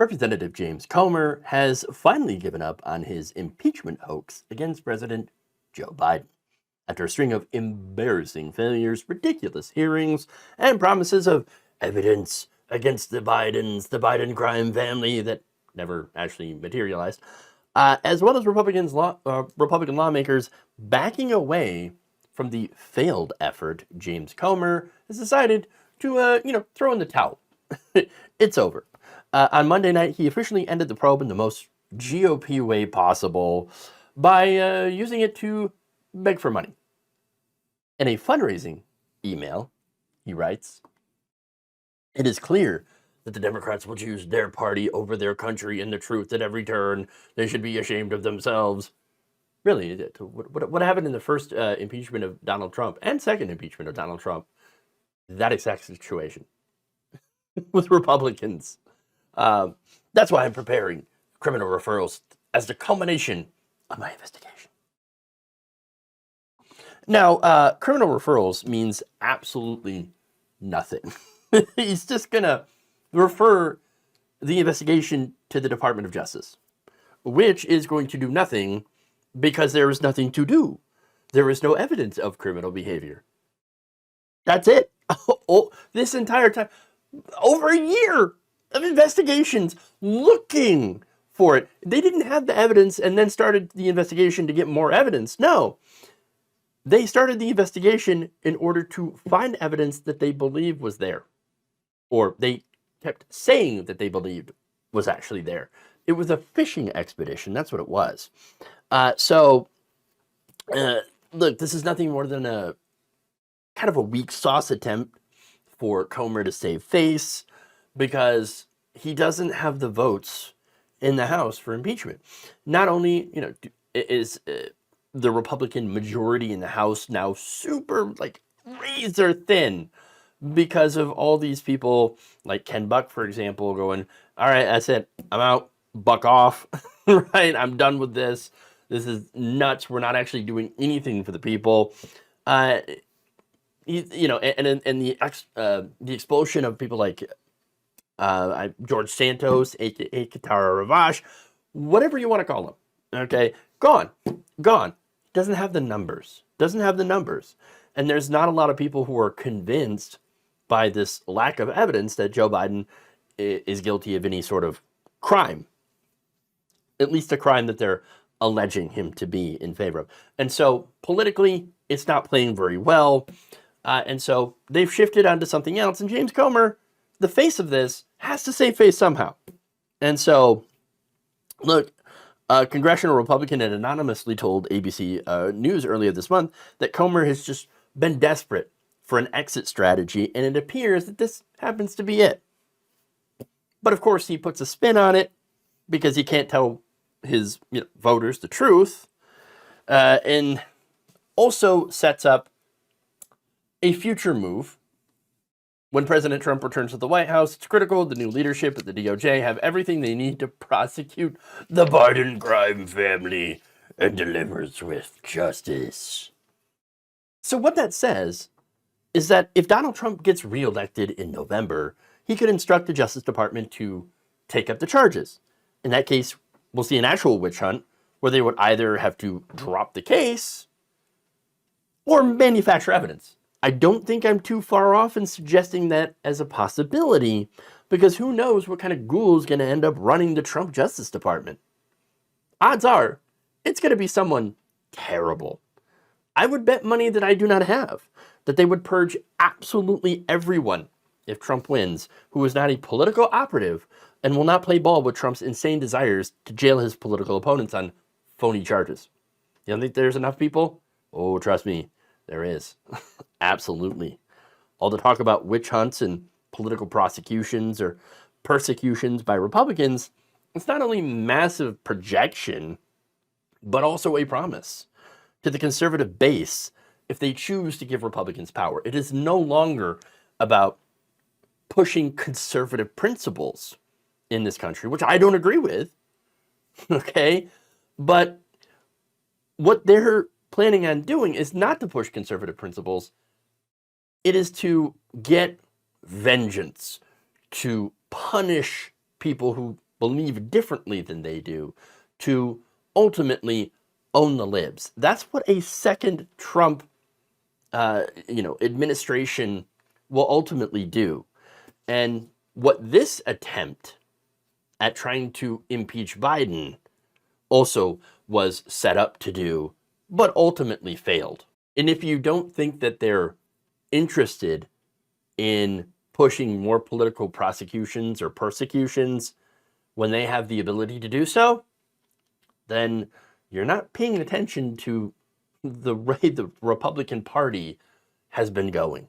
Representative James Comer has finally given up on his impeachment hoax against President Joe Biden. After a string of embarrassing failures, ridiculous hearings, and promises of evidence against the Biden crime family that never actually materialized, as well as Republican lawmakers backing away from the failed effort, James Comer has decided to, throw in the towel. It's over. On Monday night, he officially ended the probe in the most GOP way possible by using it to beg for money. In a fundraising email, he writes, "It is clear that the Democrats will choose their party over their country and the truth at every turn. They should be ashamed of themselves." Really, what happened in the first impeachment of Donald Trump and second impeachment of Donald Trump? That exact situation with Republicans. That's why I'm preparing criminal referrals as the culmination of my investigation. Now, criminal referrals means absolutely nothing. He's just going to refer the investigation to the Department of Justice, which is going to do nothing because there is nothing to do. There is no evidence of criminal behavior. That's it. This entire time, over a year of investigations looking for it. They didn't have the evidence and then started the investigation to get more evidence. No. They started the investigation in order to find evidence that they believed was there. Or they kept saying that they believed was actually there. It was a fishing expedition. That's what it was. Look, this is nothing more than a kind of a weak sauce attempt for Comer to save face because he doesn't have the votes in the House for impeachment. Not only, is the Republican majority in the House now super, razor thin because of all these people like Ken Buck, for example, going, all right, that's it. I'm out. Buck off. Right? I'm done with this. This is nuts. We're not actually doing anything for the people. And the expulsion of people like George Santos, aka Katara Ravache, whatever you want to call him. Okay, gone. Doesn't have the numbers. And there's not a lot of people who are convinced by this lack of evidence that Joe Biden is guilty of any sort of crime. At least a crime that they're alleging him to be in favor of. And so politically, it's not playing very well. And so they've shifted onto something else. And James Comer, the face of this, has to save face somehow. And so, look, a congressional Republican had anonymously told ABC News earlier this month that Comer has just been desperate for an exit strategy, and it appears that this happens to be it. But of course, he puts a spin on it because he can't tell his voters the truth, and also sets up a future move. When President Trump returns to the White House, it's critical the new leadership at the DOJ have everything they need to prosecute the Biden crime family and deliver swift justice. So what that says is that if Donald Trump gets reelected in November, he could instruct the Justice Department to take up the charges. In that case, we'll see an actual witch hunt where they would either have to drop the case or manufacture evidence. I don't think I'm too far off in suggesting that as a possibility, because who knows what kind of ghoul is going to end up running the Trump Justice Department. Odds are, it's going to be someone terrible. I would bet money that I do not have that they would purge absolutely everyone if Trump wins who is not a political operative and will not play ball with Trump's insane desires to jail his political opponents on phony charges. You don't think there's enough people? Oh, trust me, there is. Absolutely. All the talk about witch hunts and political prosecutions or persecutions by Republicans, it's not only massive projection, but also a promise to the conservative base if they choose to give Republicans power. It is no longer about pushing conservative principles in this country, which I don't agree with, okay? But what they're planning on doing is not to push conservative principles. It is to get vengeance, to punish people who believe differently than they do to ultimately own the libs. That's what a second Trump, administration will ultimately do. And what this attempt at trying to impeach Biden also was set up to do, but ultimately failed. And if you don't think that they're interested in pushing more political prosecutions or persecutions when they have the ability to do so, then you're not paying attention to the way the Republican Party has been going.